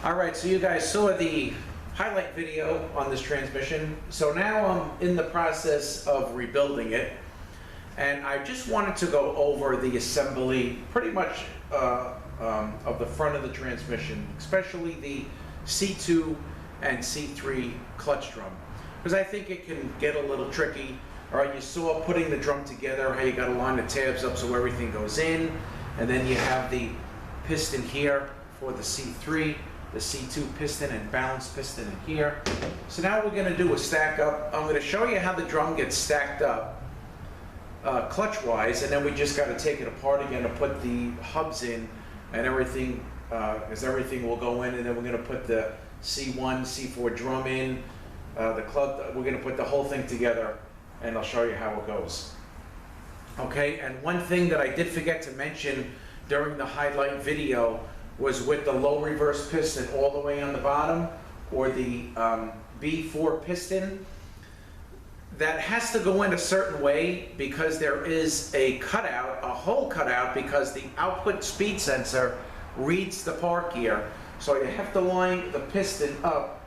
All right, so you guys saw the highlight video on this transmission. So now I'm in the process of rebuilding it. And I just wanted to go over the assembly pretty much of the front of the transmission, especially the C2 and C3 clutch drum. Because I think it can get a little tricky. All right, you saw putting the drum together, how you got to line the tabs up so everything goes in. And then you have the piston here for the C3, the C2 piston and balance piston in here. So now we're going to do a stack up. I'm going to show you how the drum gets stacked up clutch wise, and then we just got to take it apart again to put the hubs in and everything, because everything will go in, and then we're going to put the C1, C4 drum in, the club, we're going to put the whole thing together, and I'll show you how it goes. Okay, and one thing that I did forget to mention during the highlight video was with the low reverse piston all the way on the bottom, or the B4 piston, that has to go in a certain way because there is a cutout, a hole cutout, because the output speed sensor reads the park gear. So you have to line the piston up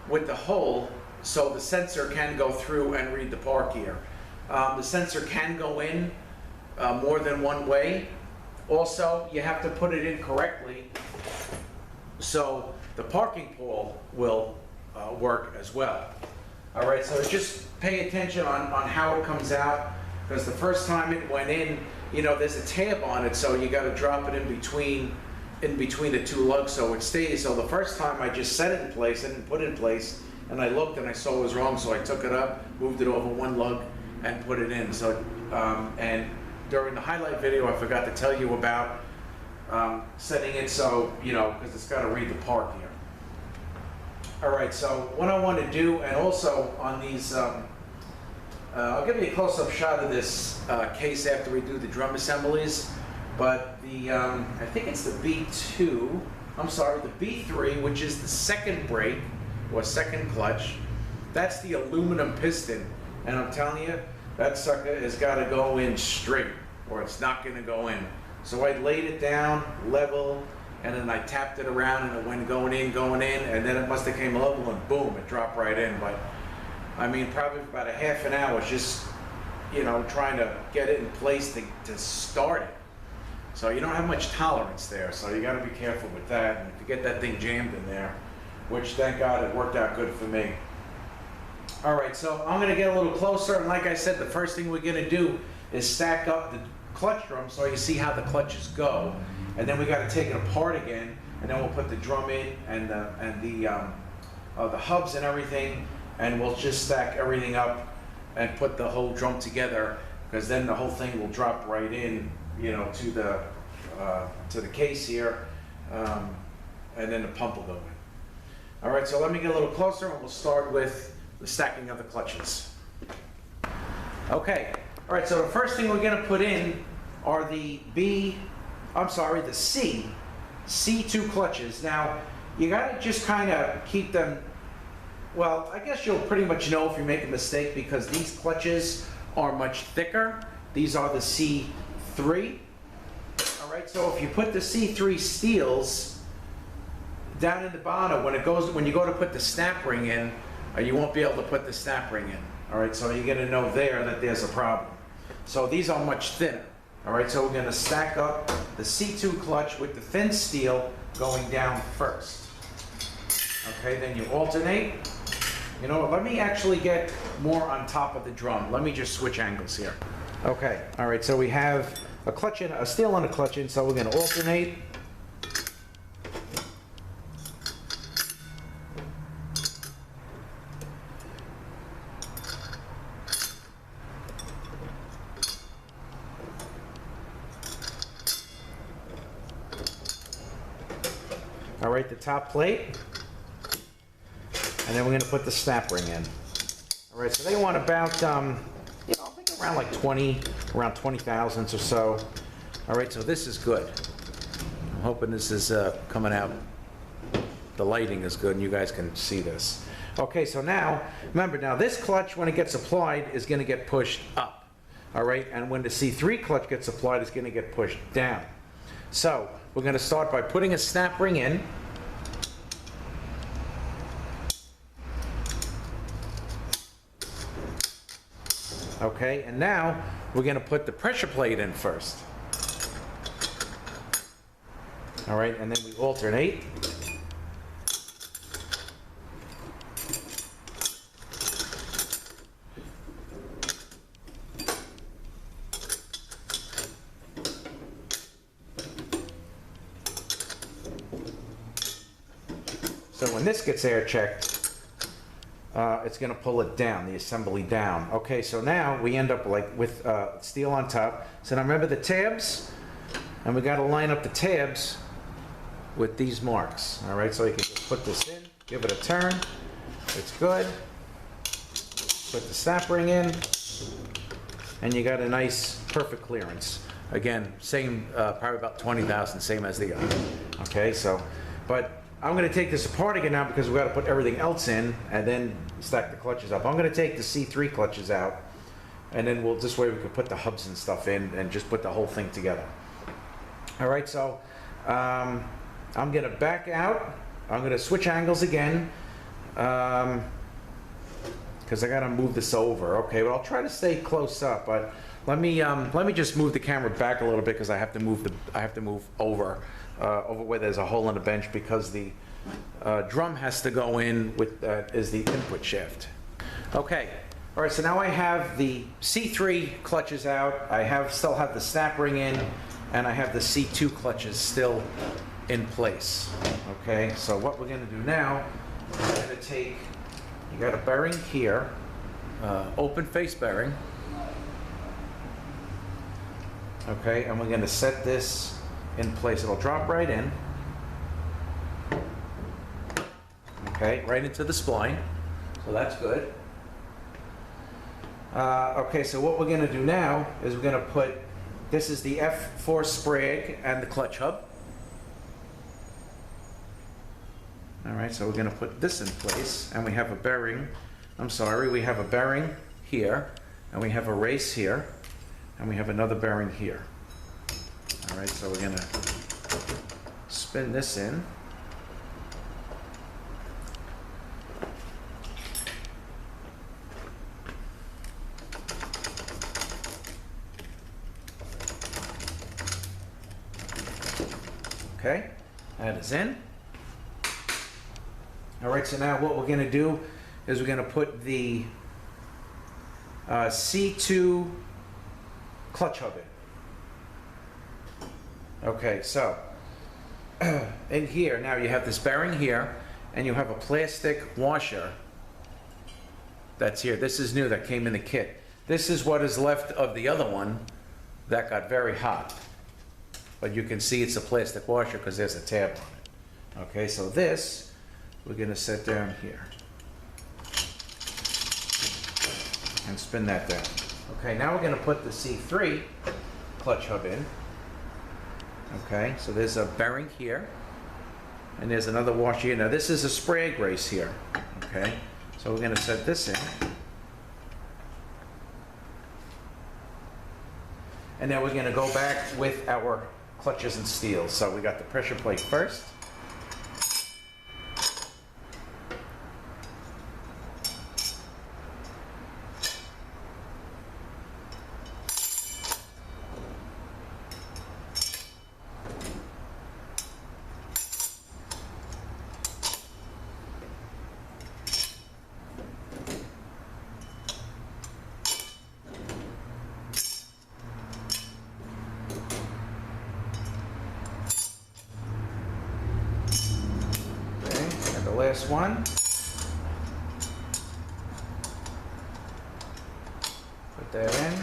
with the hole so the sensor can go through and read the park gear. The sensor can go in more than one way. Also, you have to put it in correctly so the parking pole will work as well. All right, so just pay attention on how it comes out, because the first time it went in, you know, there's a tab on it, so you got to drop it in between the two lugs so it stays. So the first time I just set it in place, I didn't put it in place, and I looked and I saw it was wrong, so I took it up, moved it over one lug, and put it in. So and during the highlight video, I forgot to tell you about setting it so, you know, because it's got to read the park here. All right, so what I want to do, and also on these, I'll give you a close-up shot of this case after we do the drum assemblies, but the, I think it's the B2, I'm sorry, the B3, which is the second brake, or second clutch, that's the aluminum piston, and I'm telling you, that sucker has got to go in straight, or it's not going to go in. So I laid it down, level, and then I tapped it around, and it went going in, and then it must have came level, and boom, it dropped right in. But I mean, probably about a half an hour just, you know, trying to get it in place to start it. So you don't have much tolerance there, so you got to be careful with that. And if you get that thing jammed in there, which thank God it worked out good for me. All right, so I'm going to get a little closer, and like I said, the first thing we're going to do is stack up the clutch drum so you see how the clutches go, and then we got to take it apart again, and then we'll put the drum in and the hubs and everything, and we'll just stack everything up and put the whole drum together, because then the whole thing will drop right in, you know, to the case here, and then the pump will go in. All right, so let me get a little closer, and we'll start with the stacking of the clutches. Okay, all right, so the first thing we're gonna put in are the C2 clutches. Now, you gotta just kind of keep them, well, I guess you'll pretty much know if you make a mistake, because these clutches are much thicker. These are the C3. All right, so if you put the C3 steels down in the bottom, when you go to put the snap ring in, you won't be able to put the snap ring in. All right, so you're gonna know there that there's a problem. So these are much thinner. All right, so we're gonna stack up the C2 clutch with the thin steel going down first. Okay, then you alternate. You know what, let me actually get more on top of the drum. Let me just switch angles here. Okay, all right, so we have a clutch in, a steel and a clutch in, so we're gonna alternate. All right, the top plate, and then we're going to put the snap ring in. All right, so they want about, you know, I think around like 20 thousandths or so. All right, so this is good. I'm hoping this is coming out. The lighting is good and you guys can see this. Okay, so now, remember, now this clutch, when it gets applied, is going to get pushed up. All right, and when the C3 clutch gets applied, it's going to get pushed down. So we're going to start by putting a snap ring in. Okay, and now we're going to put the pressure plate in first. All right, and then we alternate. So when this gets air checked, it's going to pull it down, the assembly down. Okay, so now we end up like with steel on top. So now remember the tabs, and we got to line up the tabs with these marks. All right, so you can just put this in, give it a turn. It's good. Put the snap ring in, and you got a nice, perfect clearance. Again, same, probably about 20 thousandths, same as the other. Okay, so, but I'm going to take this apart again now because we've got to put everything else in and then stack the clutches up. I'm going to take the C3 clutches out, and then this way we can put the hubs and stuff in and just put the whole thing together. All right, so I'm going to back out. I'm going to switch angles again because I got to move this over. Okay, but I'll try to stay close up. But let me just move the camera back a little bit because I have to move over where there's a hole in the bench because the drum has to go in with is the input shaft. Okay. All right, so now I have the C3 clutches out. I still have the snap ring in, and I have the C2 clutches still in place. Okay, so what we're going to do now is we're going to take, you got a bearing here, open face bearing. Okay, and we're going to set this in place. It'll drop right in. Okay, right into the spline. So that's good. Okay, so what we're going to do now is we're going to put, this is the F4 sprig and the clutch hub. All right, so we're going to put this in place, and we have a bearing, we have a bearing here, and we have a race here, and we have another bearing here. All right, so we're going to spin this in. Okay, that is in. All right, so now what we're going to do is we're going to put the C2 clutch hub in. Okay, so in here, now you have this bearing here, and you have a plastic washer that's here. This is new, that came in the kit. This is what is left of the other one that got very hot. But you can see it's a plastic washer because there's a tab on it. Okay, so this we're going to set down here and spin that down. Okay, now we're going to put the C3 clutch hub in. Okay, so there's a bearing here, and there's another washer here. Now this is a spray brace here. Okay, so we're going to set this in. And then we're going to go back with our clutches and steels. So we got the pressure plate first. Last one. Put that in.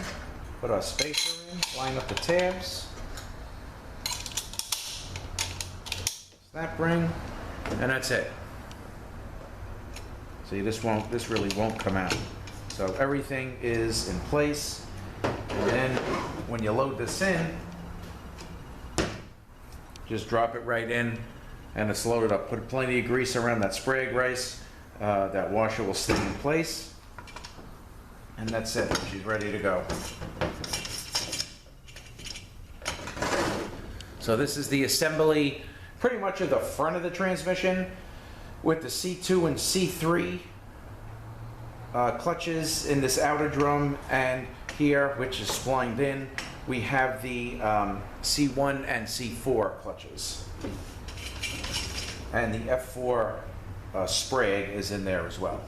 Put our spacer in. Line up the tabs. Snap ring. And that's it. See, this really won't come out. So everything is in place. And then when you load this in, just drop it right in. And it's loaded up. Put plenty of grease around that spray brace. That washer will stay in place. And that's it. She's ready to go. So this is the assembly pretty much of the front of the transmission with the C2 and C3 clutches in this outer drum, and here, which is splined in, we have the C1 and C4 clutches. And the F4 spray is in there as well.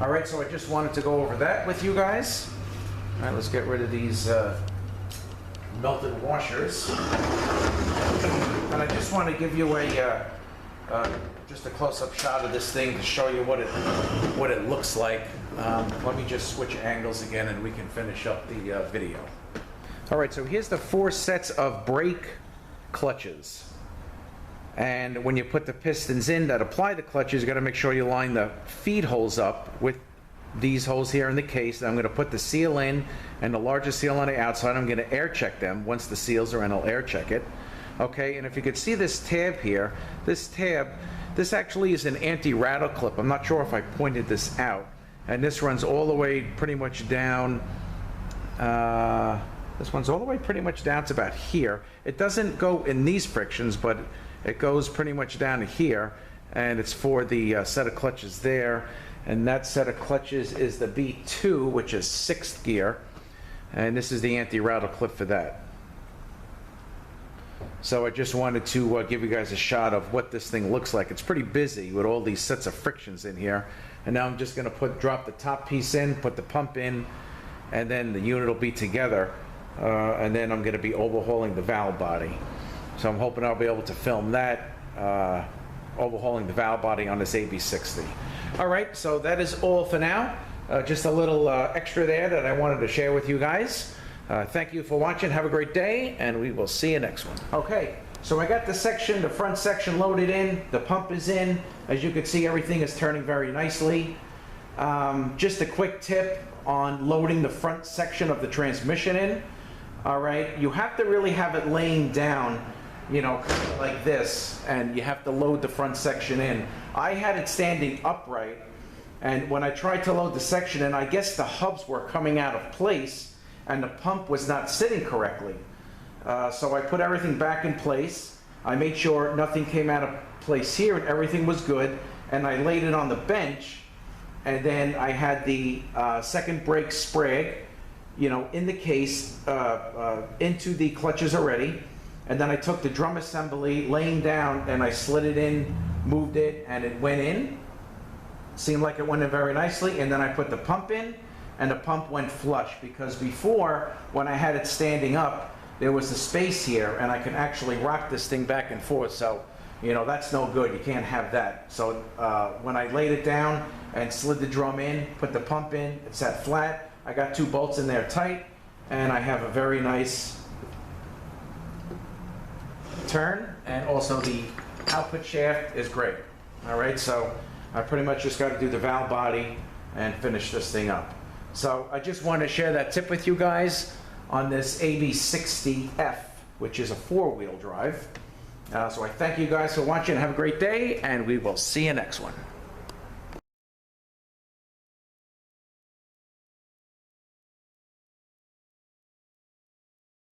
All right, so I just wanted to go over that with you guys. All right, let's get rid of these melted washers. And I just want to give you just a close-up shot of this thing to show you what it looks like. Let me just switch angles again and we can finish up the video. All right, so here's the 4 sets of brake clutches. And when you put the pistons in that apply the clutches, you got to make sure you line the feed holes up with these holes here in the case. And I'm going to put the seal in and the larger seal on the outside. I'm going to air check them. Once the seals are in, I'll air check it. Okay, and if you could see this tab here, this actually is an anti-rattle clip. I'm not sure if I pointed this out. And this runs all the way pretty much down. This one's all the way pretty much down to about here. It doesn't go in these frictions, but it goes pretty much down to here, and it's for the set of clutches there. And that set of clutches is the B2, which is 6th gear, and this is the anti-rattle clip for that. So I just wanted to give you guys a shot of what this thing looks like. It's pretty busy with all these sets of frictions in here. And now I'm just going to drop the top piece in, put the pump in, and then the unit will be together. And then I'm going to be overhauling the valve body. So I'm hoping I'll be able to film that, overhauling the valve body on this AB60. All right, so that is all for now. Just a little extra there that I wanted to share with you guys. Thank you for watching. Have a great day, and we will see you next one. Okay, so I got the front section loaded in. The pump is in. As you can see, everything is turning very nicely. Just a quick tip on loading the front section of the transmission in. All right, you have to really have it laying down, you know, kind of like this, and you have to load the front section in. I had it standing upright, and when I tried to load the section in, I guess the hubs were coming out of place, and the pump was not sitting correctly. So I put everything back in place. I made sure nothing came out of place here, and everything was good, and I laid it on the bench, and then I had the second brake spray, you know, in the case, into the clutches already. And then I took the drum assembly laying down and I slid it in, moved it, and it went in. Seemed like it went in very nicely. And then I put the pump in, and the pump went flush, because before, when I had it standing up, there was a space here and I can actually rock this thing back and forth. So, you know, that's no good. You can't have that. So when I laid it down and slid the drum in, put the pump in, it sat flat. I got 2 bolts in there tight, and I have a very nice turn, and also the output shaft is great. All right, so I pretty much just got to do the valve body and finish this thing up. So I just wanted to share that tip with you guys on this AB60F, which is a 4-wheel drive. So I thank you guys for watching. Have a great day, and we will see you next one.